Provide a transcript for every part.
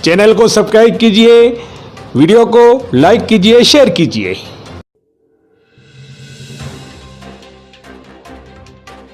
Channel को subscribe कीजिए, video को लाइक कीजिए, शेयर कीजिए।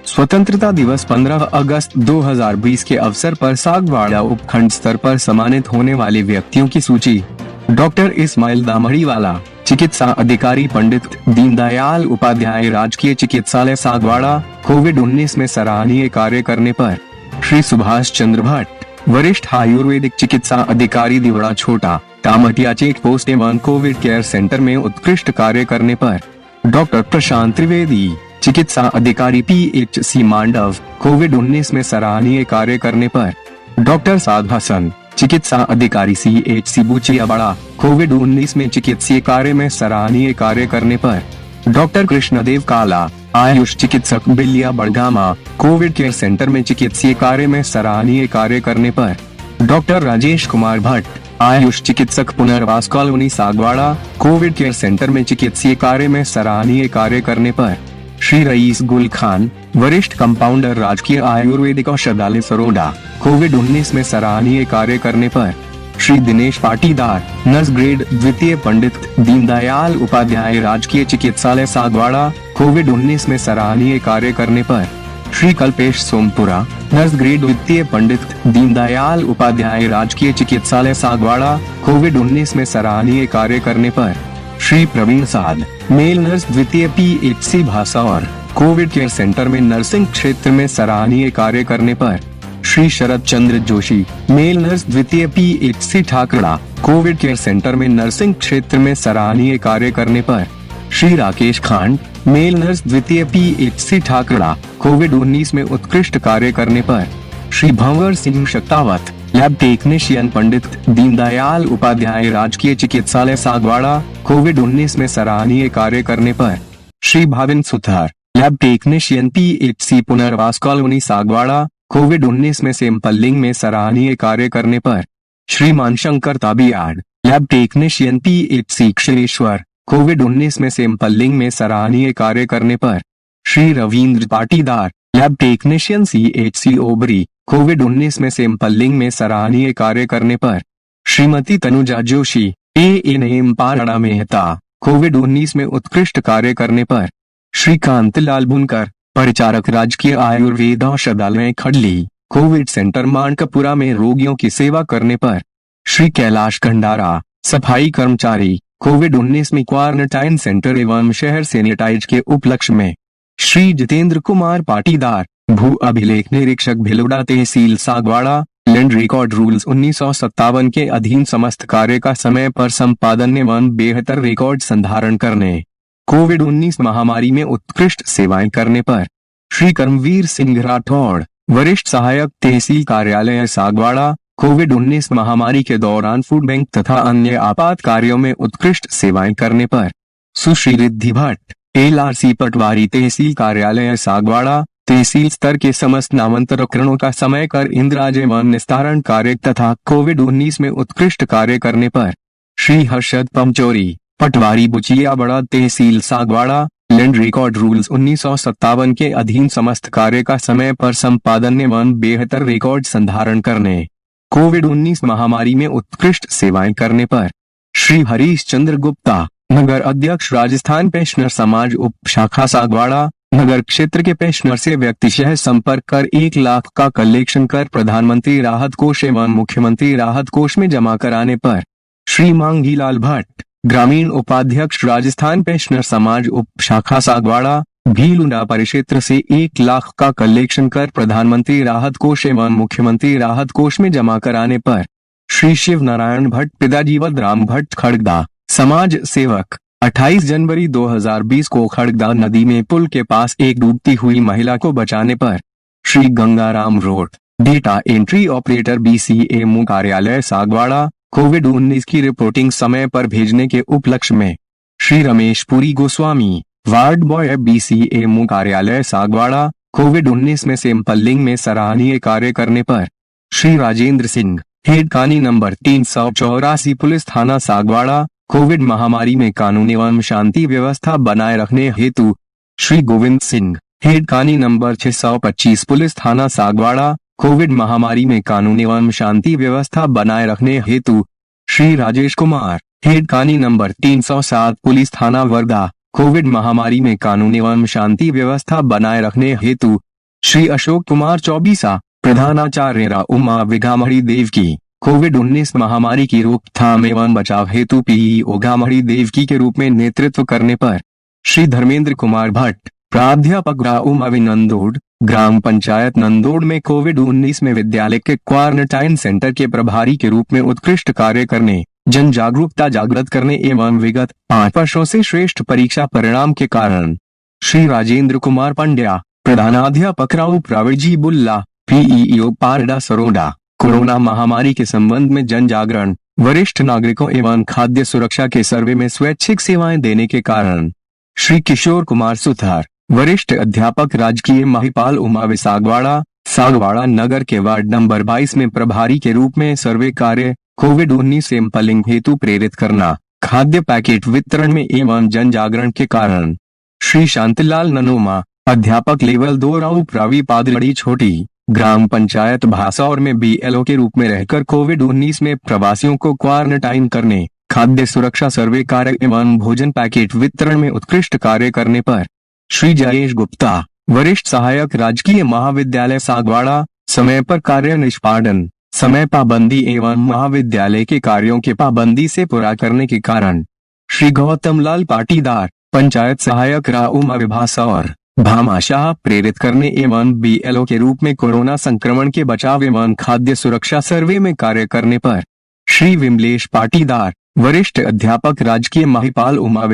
स्वतंत्रता दिवस 15 अगस्त 2020 के अवसर पर सागवाड़ा उपखंड स्तर पर सम्मानित होने वाले व्यक्तियों की सूची। डॉक्टर इस्माइल दामड़ीवाला, चिकित्सा अधिकारी, पंडित दीनदयाल उपाध्याय राजकीय चिकित्सालय सागवाड़ा, कोविड-19 में सराहनीय कार्य करने पर। श्री सुभाष चंद्र भट्ट, वरिष्ठ आयुर्वेदिक चिकित्सा अधिकारी, दिवड़ा छोटा, टामटिया चेक पोस्ट एवं कोविड केयर सेंटर में उत्कृष्ट कार्य करने पर। डॉक्टर प्रशांत त्रिवेदी, चिकित्सा अधिकारी, PHC मांडव, कोविड-19 में सराहनीय कार्य करने पर। डॉक्टर साद हसन, चिकित्सा अधिकारी, CHC बुचियाबड़ा, कोविड-19 में चिकित्सीय कार्य में सराहनीय कार्य करने पर। डॉक्टर कृष्णदेव काला, आयुष चिकित्सक, बिलिया बड़गामा, कोविड केयर सेंटर में चिकित्सीय कार्य में सराहनीय कार्य करने पर। डॉक्टर राजेश कुमार भट्ट, आयुष चिकित्सक, पुनर्वास colony Sagwara, Covid care centre में चिकित्सीय कार्य में सराहनीय कार्य करने पर। श्री रईस गुल खान, वरिष्ठ कंपाउंडर, राजकीय आयुर्वेदिक औषधालय सरोडा, कोविड-19 में सराहनीय कार्य करने पर। श्री दिनेश पाटीदार, नर्स ग्रेड द्वितीय, पंडित दीनदयाल उपाध्याय राजकीय चिकित्सालय सागवाड़ा, कोविड-19 में सराहनीय कार्य करने पर। श्री कल्पेश सोमपुरा, नर्स ग्रेड द्वितीय, पंडित दीनदयाल उपाध्याय राजकीय चिकित्सालय सागवाड़ा, कोविड-19 में सराहनीय कार्य करने पर। श्री प्रवीण साध, मेल नर्स द्वितीय, PHC भासौर, कोविड केयर सेंटर में नर्सिंग क्षेत्र में सराहनीय कार्य करने पर। श्री शरद चंद्र जोशी, मेल नर्स द्वितीय, PHC Thakra, Covid care centre में नर्सिंग क्षेत्र में सराहनीय कार्य करने पर। श्री राकेश खांड, मेल नर्स द्वितीय, PHC ठाकरा, कोविड-19 में उत्कृष्ट कार्य करने पर। श्री भंवर सिंह शक्तावत, लैब टेक्नीशियन, पंडित दीनदयाल उपाध्याय राजकीय चिकित्सालय सागवाड़ा, कोविड-19 में सराहनीय कार्य करने पर। Shri Bhavin Suthar, lab technician, PHC Punarvas colony Sagwara, कोविड-19 में सैंपलिंग में सराहनीय कार्य करने पर। Shri Manshankar Tabiyad, lab technician, PHC Kshireshwar, कोविड-19 में सैंपलिंग में सराहनीय कार्य करने पर। Shri Ravindra Patidar, lab technician, CHC Obri, कोविड-19 में सैंपलिंग में सराहनीय कार्य करने पर। श्रीमती तनुजा जोशी, ANM पाराड़ा मेहता, कोविड-19 में उत्कृष्ट कार्य करने पर। श्री कांतिलाल बुनकर, परिचारक, राजकीय आयुर्वेद औषधालय खडली, कोविड सेंटर मानकपुरा में रोगियों की सेवा करने पर। श्री कैलाश खंडारा, सफाई कर्मचारी, कोविड-19 में क्वारंटाइन सेंटर एवं शहर सैनिटाइज के उपलक्ष्य में। श्री जितेंद्र कुमार पाटीदार, भू अभिलेख निरीक्षक, भिलवड़ा तहसील सागवाड़ा, लैंड रिकॉर्ड रूल्स 1957 के अधीन समस्त कार्य का समय पर संपादन एवं बेहतर रिकॉर्ड संधारण करने, कोविड-19 महामारी में उत्कृष्ट सेवाएं करने पर। श्री कर्मवीर सिंह राठौड़, वरिष्ठ सहायक, तहसील कार्यालय सागवाड़ा, कोविड-19 महामारी के दौरान फूड बैंक तथा अन्य आपात कार्यों में उत्कृष्ट सेवाएं करने पर। सुश्री रिद्धि भट्ट, LRC पटवारी, तहसील कार्यालय सागवाड़ा, तहसील स्तर के समस्त नामांतरणों का समय कर इंद्राज एवं निस्तारण कार्य तथा कोविड-19 में उत्कृष्ट कार्य करने पर। श्री हर्षद पमचोरी, पटवारी, बुचियाबड़ा तहसील सागवाड़ा, लैंड रिकॉर्ड रूल्स 1957 के अधीन समस्त कार्य का समय पर संपादन एवं बेहतर रिकॉर्ड संधारण करने, कोविड-19 महामारी में उत्कृष्ट सेवाएं करने पर। श्री हरीश चंद्र गुप्ता, नगर अध्यक्ष, राजस्थान पेंशनर समाज उप शाखा सागवाड़ा, नगर क्षेत्र के पेंशनर से व्यक्तिशः संपर्क कर 1 लाख का कलेक्शन कर प्रधानमंत्री राहत कोष एवं मुख्यमंत्री राहत कोष में जमा कराने पर। श्री मांगीलाल भट्ट, ग्रामीण उपाध्यक्ष, राजस्थान पेंशनर समाज उप शाखा सागवाड़ा, भीलुंडा परिक्षेत्र से 1 लाख का कलेक्शन कर प्रधानमंत्री राहत कोष एवं मुख्यमंत्री राहत कोष में जमा कराने पर। श्री शिव नारायण भट्ट, पिता जीवद राम भट्ट, खड़गदा, समाज सेवक, 28 जनवरी 2020 को खड़गदा नदी में पुल के पास एक डूबती हुई महिला को बचाने पर। Shri Gangaram road, data entry operator, BCMO कार्यालय सागवाड़ा, कोविड-19 की रिपोर्टिंग समय पर भेजने के उपलक्ष्य में। Shri Ramesh Puri Goswami, ward boy, BCMO कार्यालय सागवाड़ा, कोविड-19 में सैंपलिंग में सराहनीय कार्य करने पर। श्री राजेंद्र सिंह, हेड कानी नंबर 384 पुलिस थाना सागवाड़ा, कोविड महामारी में कानून एवं शांति व्यवस्था बनाए रखने हेतु। श्री गोविंद सिंह, हेड कानी नंबर 625 पुलिस थाना सागवाड़ा, कोविड महामारी में कानून एवं शांति व्यवस्था बनाए रखने हेतु श्री राजेश कुमार, हेड कानी नंबर 307 पुलिस थाना वर्धा, कोविड महामारी में कानून एवं शांति व्यवस्था बनाए रखने हेतु श्री अशोक कुमार चौबीसा, प्रधानाचार्य उमा विघामड़ी देवकी, कोविड-19 महामारी की रोकथाम एवं बचाव हेतु पीईओ गामड़ी देवकी के रूप में नेतृत्व करने पर श्री धर्मेंद्र कुमार भट्ट, प्राध्यापक उमा नंदोड़, ग्राम पंचायत नंदोड़ में कोविड-19 में विद्यालय के क्वारंटाइन सेंटर के प्रभारी के रूप में उत्कृष्ट कार्य करने, जन जागरूकता जागृत करने एवं विगत 5 वर्षों से श्रेष्ठ परीक्षा परिणाम के कारण श्री राजेंद्र कुमार पंड्या, प्रधानाध्यापक प्रवीण बुल्ला, पीईओ पारडा सरोडा, कोरोना महामारी के संबंध में जन जागरण, वरिष्ठ नागरिकों एवं खाद्य सुरक्षा के सर्वे में स्वैच्छिक सेवाएं देने के कारण श्री किशोर कुमार सुथार, वरिष्ठ अध्यापक राजकीय महिपाल उमा सागवाड़ा नगर के वार्ड नंबर 22 में प्रभारी के रूप में सर्वे कार्य, कोविड-19 सैंपलिंग हेतु प्रेरित करना, खाद्य पैकेट वितरण में एवं जन जागरण के कारण श्री शांतिलाल ननोमा, अध्यापक लेवल 2 रावी पादड़ी छोटी, ग्राम पंचायत भासौर में बीएलओ के रूप में रहकर कोविड-19 में प्रवासियों को क्वारंटाइन करने, खाद्य सुरक्षा सर्वे कार्य एवं भोजन पैकेट वितरण में उत्कृष्ट कार्य करने पर श्री जयेश गुप्ता, वरिष्ठ सहायक राजकीय महाविद्यालय सागवाड़ा, समय पर कार्य निष्पादन, समय पाबंदी एवं महाविद्यालय के कार्यों के पाबंदी से पूरा करने के कारण श्री गौतम लाल पाटीदार, पंचायत सहायक उमा विभासौर, भामाशाह प्रेरित करने एवं बीएलओ के रूप में कोरोना संक्रमण के बचाव एवं खाद्य सुरक्षा सर्वे में कार्य करने पर श्री विमलेश पाटीदार, वरिष्ठ अध्यापक राजकीय महिपाल उमा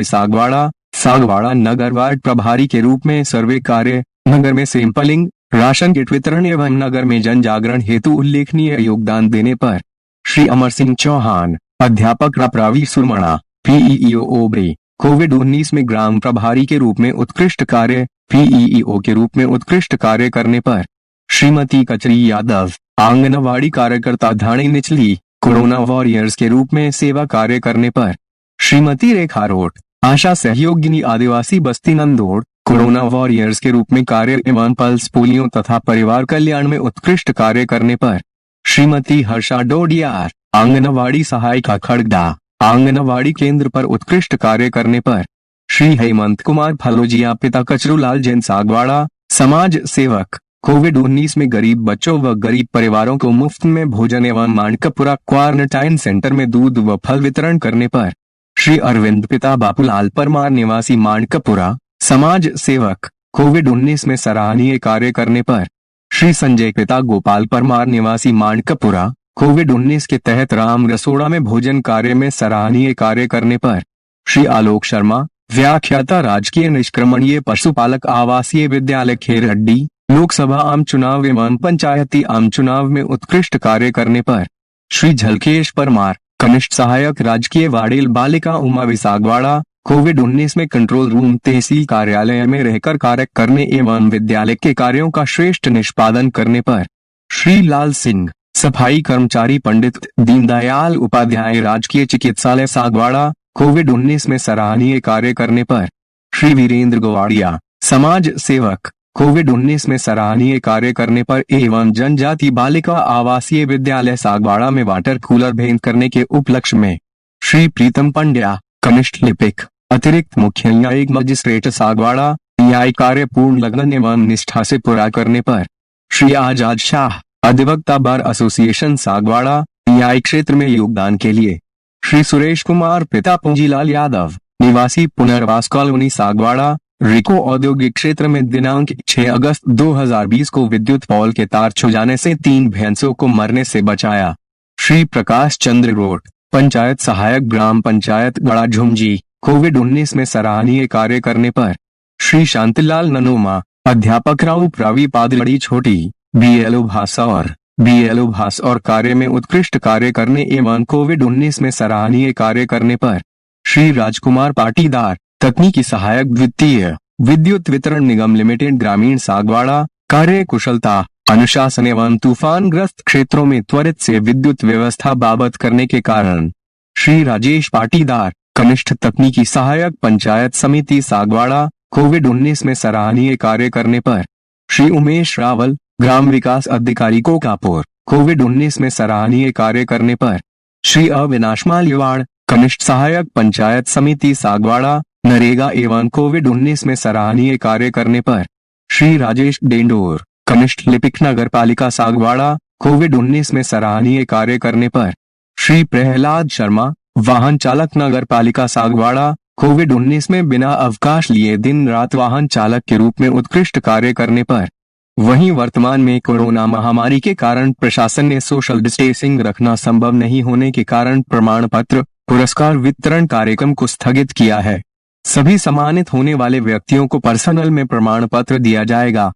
सागवाड़ा नगर वार्ड प्रभारी के रूप में सर्वे कार्य, नगर में सैंपलिंग, राशन किट वितरण एवं नगर में जन जागरण हेतु उल्लेखनीय योगदान देने पर श्री अमर सिंह चौहान, अध्यापक रावी सुरमणा, पीईओ ओबरे, कोविड-19 में ग्राम प्रभारी के रूप में उत्कृष्ट कार्य, पीईओ के रूप में उत्कृष्ट कार्य करने पर श्रीमती कचरी यादव, आंगनवाड़ी कार्यकर्ता धाणी निचली, कोरोना वॉरियर्स के रूप में सेवा कार्य करने पर श्रीमती रेखा रोट, आशा सहयोगिनी आदिवासी बस्ती नंदोड़, कोरोना वॉरियर्स के रूप में कार्य एवं पल्स पोलियो तथा परिवार कल्याण में उत्कृष्ट कार्य करने पर श्रीमती हर्षा डोडियार, आंगनवाड़ी सहायिका खड़गदा, आंगनवाड़ी केंद्र पर उत्कृष्ट कार्य करने पर श्री हेमंत कुमार फलोजिया, पिता कचरूलाल जैन सागवाड़ा, समाज सेवक, कोविड-19 में गरीब बच्चों व गरीब परिवारों को मुफ्त में भोजन एवं मानकपुरा क्वारंटाइन सेंटर में दूध व फल वितरण करने पर श्री अरविंद, पिता बापूलाल परमार, निवासी मानकपुरा, समाज सेवक, कोविड-19 में सराहनीय कार्य करने पर श्री संजय, पिता गोपाल परमार, निवासी मानकपुरा, कोविड-19 के तहत राम रसोड़ा में भोजन कार्य में सराहनीय कार्य करने पर श्री आलोक शर्मा, व्याख्याता, राजकीय निष्क्रमणीय पशुपालक आवासीय विद्यालय खेरहड्डी, लोकसभा आम चुनाव एवं पंचायती आम चुनाव में उत्कृष्ट कार्य करने पर श्री झलकेश परमार, कनिष्ठ सहायक राजकीय वाडेल बालिका उमा सागवाड़ा, कोविड-19 में कंट्रोल रूम तहसील कार्यालय में रहकर कार्य करने एवं विद्यालय के कार्यों का श्रेष्ठ निष्पादन करने पर श्री लाल सिंह, सफाई कर्मचारी, पंडित दीनदयाल उपाध्याय राजकीय चिकित्सालय सागवाड़ा, कोविड-19 में सराहनीय कार्य करने पर श्री वीरेंद्र गोवाड़िया, समाज सेवक, कोविड-19 में सराहनीय कार्य करने पर एवं जनजाति बालिका आवासीय विद्यालय सागवाड़ा में वाटर कूलर भेंट करने के उपलक्ष्य में श्री प्रीतम पंड्या, कनिष्ठ लिपिक, अतिरिक्त मुख्य न्यायिक मजिस्ट्रेट सागवाड़ा, न्याय कार्य पूर्ण लगन एवं निष्ठा से पूरा करने पर श्री आजाद शाह, अधिवक्ता बार एसोसिएशन सागवाड़ा, न्याय क्षेत्र में योगदान के लिए श्री सुरेश कुमार, पिता पूंजीलाल यादव, निवासी पुनर्वास कॉलोनी सागवाड़ा, रिको औद्योगिक क्षेत्र में दिनांक 6 अगस्त 2020 को विद्युत पोल के तार छू जाने से 3 भैंसों को मरने से बचाया। श्री प्रकाश चंद्र रोड, पंचायत सहायक, ग्राम पंचायत गड़ा झुमजी, कोविड-19 में सराहनीय कार्य करने पर श्री शांतिलाल ननोमा, अध्यापक रावी पादड़ी छोटी, बीएलओ भासौर कार्य में उत्कृष्ट कार्य करने एवं कोविड-19 में सराहनीय कार्य करने पर श्री राजकुमार पाटीदार, तकनीकी सहायक, द्वितीय विद्युत वितरण निगम लिमिटेड, ग्रामीण सागवाड़ा, कार्य कुशलता, अनुशासन एवं तूफानग्रस्त क्षेत्रों में त्वरित से विद्युत व्यवस्था बाबत करने के कारण श्री राजेश पाटीदार, कनिष्ठ तकनीकी सहायक, पंचायत समिति सागवाड़ा, कोविड-19 में सराहनीय कार्य करने पर श्री उमेश रावल, ग्राम विकास अधिकारी कोकापुर कोविड-19 में सराहनीय कार्य करने पर श्री अविनाश मालीवाड़, कनिष्ठ सहायक पंचायत समिति सागवाड़ा, नरेगा एवं कोविड-19 में सराहनीय कार्य करने पर श्री राजेश डेंडोर, कनिष्ठ लिपिक नगर पालिका सागवाड़ा, कोविड-19 में सराहनीय कार्य करने पर श्री प्रहलाद शर्मा, वाहन चालक नगर पालिका सागवाड़ा, कोविड-19 में बिना अवकाश लिए दिन रात वाहन चालक के रूप में उत्कृष्ट कार्य करने पर। वहीं वर्तमान में कोरोना महामारी के कारण प्रशासन ने सोशल डिस्टेंसिंग रखना संभव नहीं होने के कारण प्रमाण पत्र पुरस्कार वितरण कार्यक्रम को स्थगित किया है। सभी सम्मानित होने वाले व्यक्तियों को पर्सनल में प्रमाण पत्र दिया जाएगा।